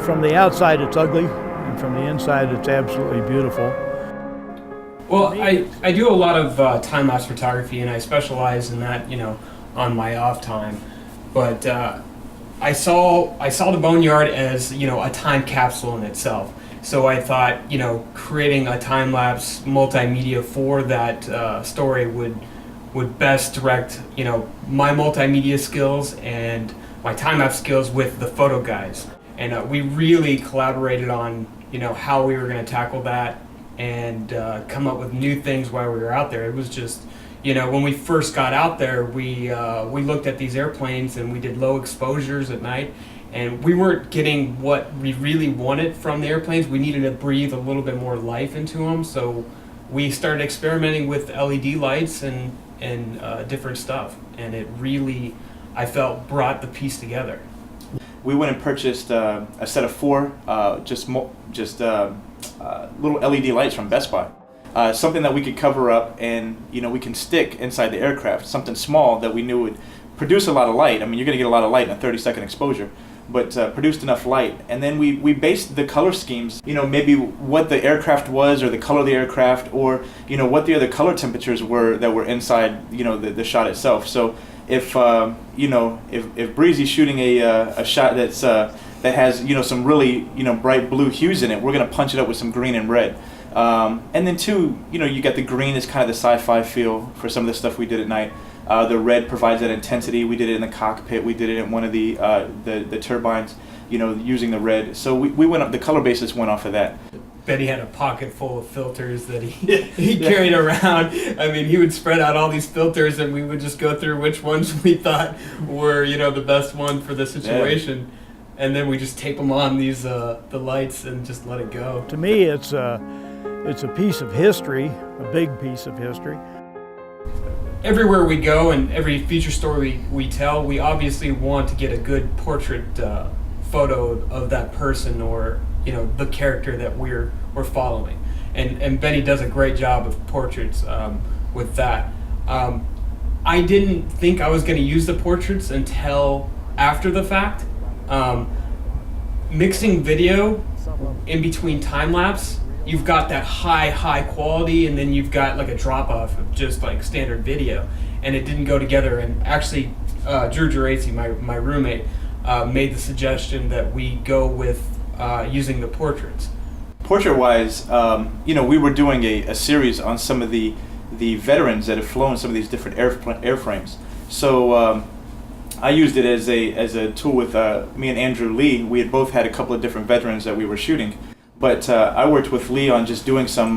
From the outside it's ugly, and from the inside it's absolutely beautiful. Well, I do a lot of time-lapse photography, and I specialize in that, on my off time. But I saw the Boneyard as, a time capsule in itself. So I thought, creating a time-lapse multimedia for that story would best direct, my multimedia skills and my time-lapse skills with the photo guys. And we really collaborated on, how we were going to tackle that and come up with new things while we were out there. It was just, when we first got out there, we looked at these airplanes and we did low exposures at night, and we weren't getting what we really wanted from the airplanes. We needed to breathe a little bit more life into them, so we started experimenting with LED lights and different stuff, and it really, I felt, brought the piece together. We went and purchased a set of 4 little LED lights from Best Buy. Something that we could cover up and we can stick inside the aircraft. Something small that we knew would produce a lot of light. I mean, you're going to get a lot of light in a 30-second exposure, but produced enough light. And then we based the color schemes, maybe what the aircraft was, or the color of the aircraft, or what the other color temperatures were that were inside the shot itself. So if Breezy's shooting a shot that has some really bright blue hues in it, we're going to punch it up with some green and red. And then too, you got the green as kind of the sci-fi feel for some of the stuff we did at night. The red provides that intensity. We did it in the cockpit. We did it in one of the turbines, using the red. So we went up. The color basis went off of that. Benny had a pocket full of filters that he carried around. I mean, he would spread out all these filters, and we would just go through which ones we thought were, the best one for the situation. Yeah. And then we just tape them on these the lights and just let it go. To me, it's a piece of history, a big piece of history. Everywhere we go and every feature story we tell, we obviously want to get a good portrait photo of that person, or the character that we're following. And Benny does a great job of portraits with that. I didn't think I was going to use the portraits until after the fact. Mixing video in between time-lapse, you've got that high quality, and then you've got like a drop-off of just like standard video, and it didn't go together. And actually, Drew Geraci, my roommate, made the suggestion that we go with using the portraits. Portrait-wise, we were doing a series on some of the veterans that have flown some of these different airframes. So I used it as a tool with me and Andrew Lee. We had both had a couple of different veterans that we were shooting. But I worked with Lee on just doing some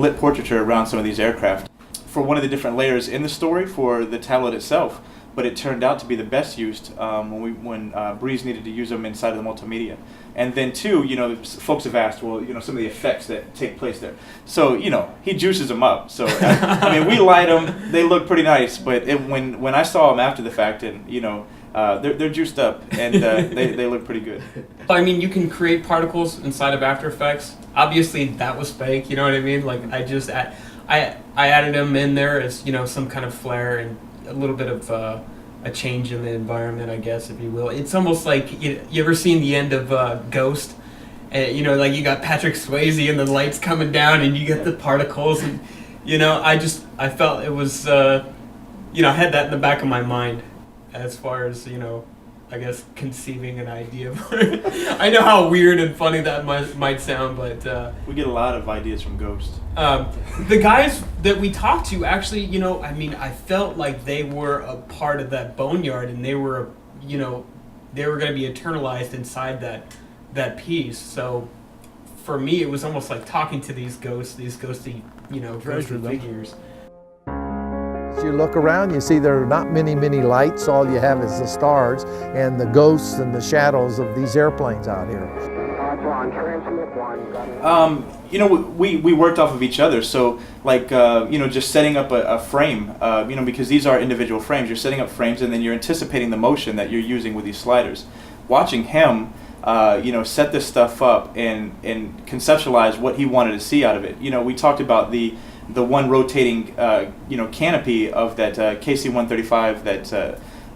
lit portraiture around some of these aircraft for one of the different layers in the story for the tablet itself. But it turned out to be the best used when Breeze needed to use them inside of the multimedia. And then too, folks have asked, well, some of the effects that take place there. So he juices them up. So I mean, we light them; they look pretty nice. But when I saw them after the fact, and they're juiced up, and they look pretty good. I mean, you can create particles inside of After Effects. Obviously, that was fake. You know what I mean? Like I added them in there as some kind of flair and a little bit of a change in the environment, I guess, if you will. It's almost like you ever seen the end of Ghost? Like you got Patrick Swayze and the lights coming down, and you get the particles, and I felt it was I had that in the back of my mind as far as I guess conceiving an idea for it. I know how weird and funny that might sound, but we get a lot of ideas from Ghost. The guys that we talked to actually, I felt like they were a part of that Boneyard, and they were, they were going to be eternalized inside that piece. So for me, it was almost like talking to these ghosty, ghostly figures. As you look around, you see there are not many lights. All you have is the stars and the ghosts and the shadows of these airplanes out here. We worked off of each other. So like, just setting up a frame, because these are individual frames. You're setting up frames, and then you're anticipating the motion that you're using with these sliders. Watching him, set this stuff up and conceptualize what he wanted to see out of it. We talked about the one rotating, canopy of that KC-135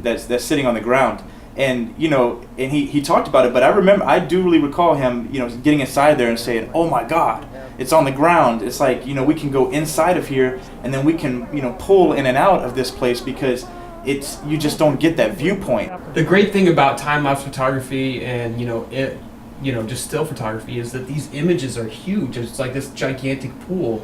that's sitting on the ground. And and he talked about it, but I do really recall him getting inside there and saying, "Oh my God, it's on the ground. It's like we can go inside of here, and then we can pull in and out of this place because you just don't get that viewpoint." The great thing about time-lapse photography and just still photography is that these images are huge. It's like this gigantic pool,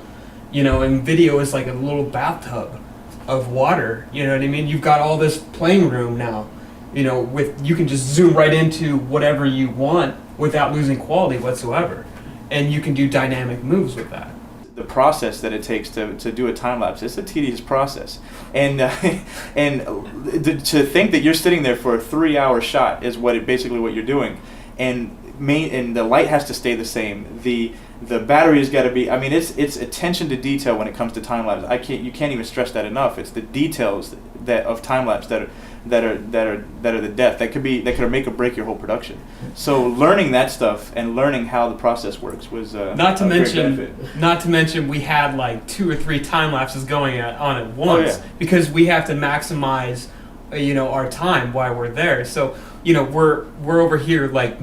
and video is like a little bathtub of water. You know what I mean? You've got all this playing room now. You can just zoom right into whatever you want without losing quality whatsoever, and you can do dynamic moves with that. The process that it takes to do a time lapse, it's a tedious process, and to think that you're sitting there for a 3-hour shot is basically what you're doing, and the light has to stay the same. The battery has got to be. I mean, it's attention to detail when it comes to time lapse. You can't even stress that enough. It's the details of time lapse that are the death that could make or break your whole production. So learning that stuff and learning how the process works was not to mention we had like 2 or 3 time lapses going on at once because we have to maximize our time while we're there. So we're over here like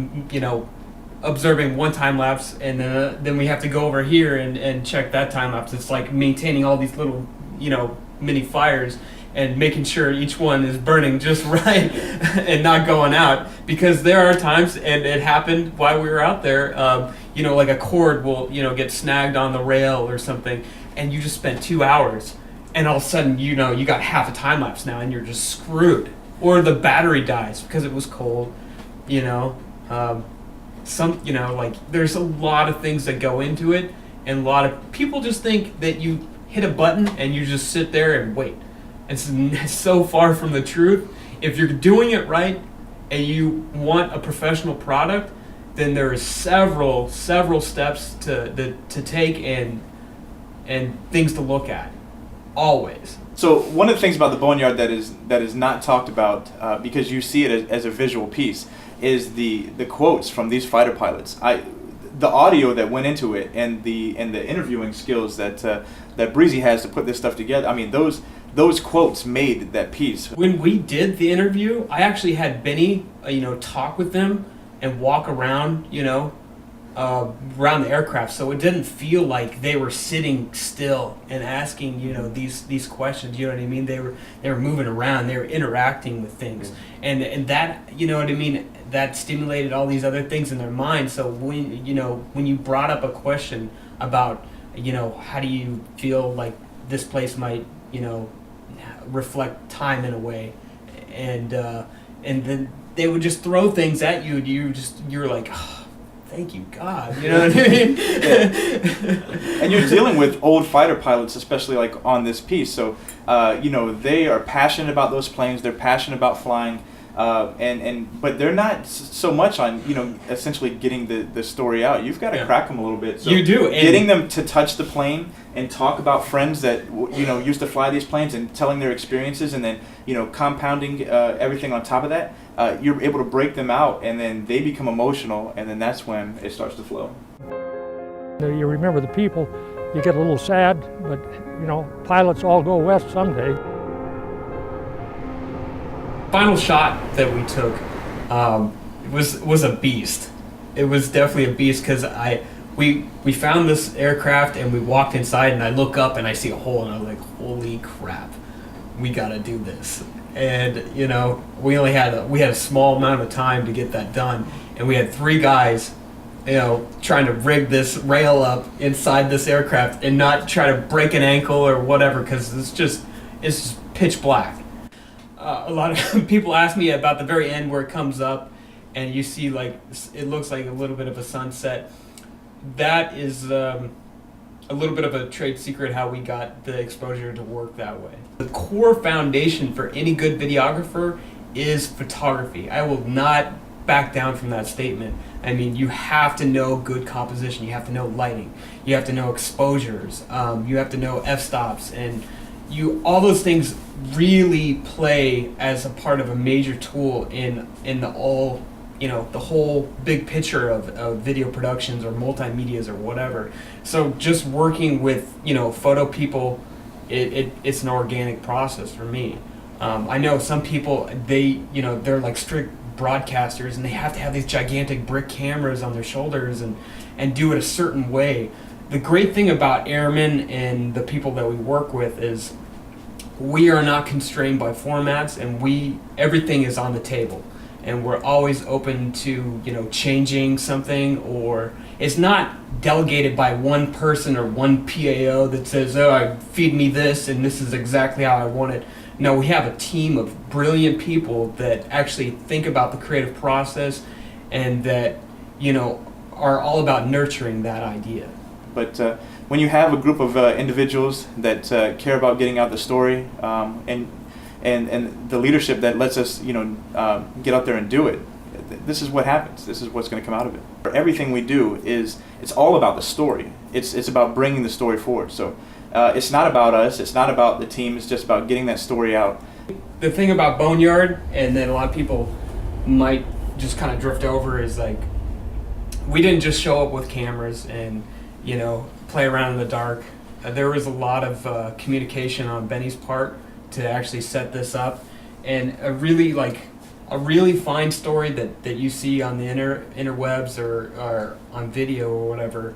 observing one time lapse, and then we have to go over here and check that time lapse. It's like maintaining all these little mini fires and making sure each one is burning just right and not going out, because there are times, and it happened while we were out there, like a cord will get snagged on the rail or something, and you just spent 2 hours, and all of a sudden you got half a time lapse now and you're just screwed. Or the battery dies because it was cold. There's a lot of things that go into it, and a lot of people just think that you hit a button and you just sit there and wait. It's so far from the truth. If you're doing it right and you want a professional product, then there are several steps to take and things to look at, always. So one of the things about the Boneyard that is not talked about because you see it as a visual piece is the quotes from these fighter pilots. The audio that went into it and the interviewing skills that Breezy has to put this stuff together. I mean, those quotes made that piece. When we did the interview, I actually had Bennie, talk with them and walk around, around the aircraft, so it didn't feel like they were sitting still and asking, these questions. You know what I mean? They were moving around, they were interacting with things, and that, that stimulated all these other things in their mind. So when you brought up a question about, how do you feel like this place might, reflect time in a way, and then they would just throw things at you, and you're like, oh, thank you God, you know what I mean? And you're dealing with old fighter pilots, especially like on this piece, so they are passionate about those planes, they're passionate about flying, but they're not so much on essentially getting the story out. You've got to crack them a little bit. So you do, and getting them to touch the plane and talk about friends that used to fly these planes and telling their experiences, and then compounding everything on top of that. You're able to break them out, and then they become emotional, and then that's when it starts to flow. You remember the people, you get a little sad, but pilots all go west someday. Final shot that we took was a beast. It was definitely a beast because we found this aircraft and we walked inside, and I look up and I see a hole, and I was like, holy crap, we gotta do this. And we had a small amount of time to get that done, and we had 3 guys trying to rig this rail up inside this aircraft and not try to break an ankle or whatever, because it's just pitch black. A lot of people ask me about the very end where it comes up and you see it looks like a little bit of a sunset. That is a little bit of a trade secret how we got the exposure to work that way. The core foundation for any good videographer is photography. I will not back down from that statement. I mean, you have to know good composition, you have to know lighting, you have to know exposures, you have to know f-stops, and all those things really play as a part of a major tool in the whole big picture of video productions or multimedias or whatever. So just working with photo people, it's an organic process for me. I know some people, they're like strict broadcasters, and they have to have these gigantic brick cameras on their shoulders and do it a certain way. The great thing about Airman and the people that we work with is we are not constrained by formats, and everything is on the table, and we're always open to changing something, or it's not delegated by one person or one PAO that says, oh, feed me this and this is exactly how I want it. No, we have a team of brilliant people that actually think about the creative process and that are all about nurturing that idea. But when you have a group of individuals that care about getting out the story, and the leadership that lets us, get out there and do it, this is what happens. This is what's going to come out of it. Everything we do it's all about the story. It's about bringing the story forward. So it's not about us. It's not about the team. It's just about getting that story out. The thing about Boneyard, and that a lot of people might just kind of drift over, is like we didn't just show up with cameras and play around in the dark. There was a lot of communication on Benny's part to actually set this up, and a really fine story that you see on the interwebs or on video or whatever.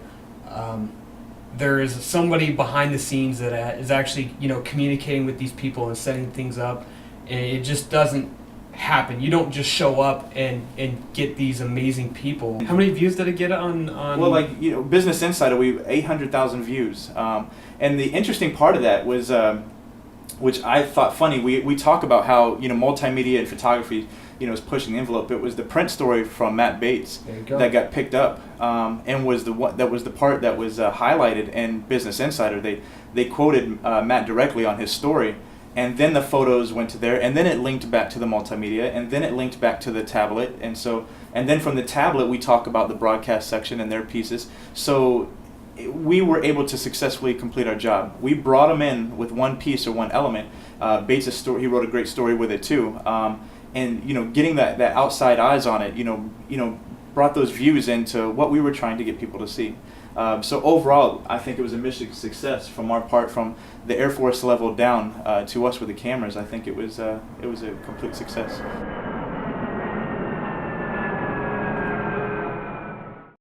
There is somebody behind the scenes that is actually communicating with these people and setting things up, and it just doesn't happen. You don't just show up and get these amazing people. How many views did it get on? Well, Business Insider, we 800,000 views, and the interesting part of that was, which I thought funny. We talk about how multimedia and photography is pushing the envelope. It was the print story from Matt Bates that got picked up, and was the part that was highlighted in Business Insider. They quoted Matt directly on his story. And then the photos went to there, and then it linked back to the multimedia, and then it linked back to the tablet, and then from the tablet we talk about the broadcast section and their pieces. So we were able to successfully complete our job. We brought them in with one piece or one element. Bates' story, he wrote a great story with it too, and getting that outside eyes on it, brought those views into what we were trying to get people to see. So overall, I think it was a mission success from our part, from the Air Force level down to us with the cameras. I think it was a complete success.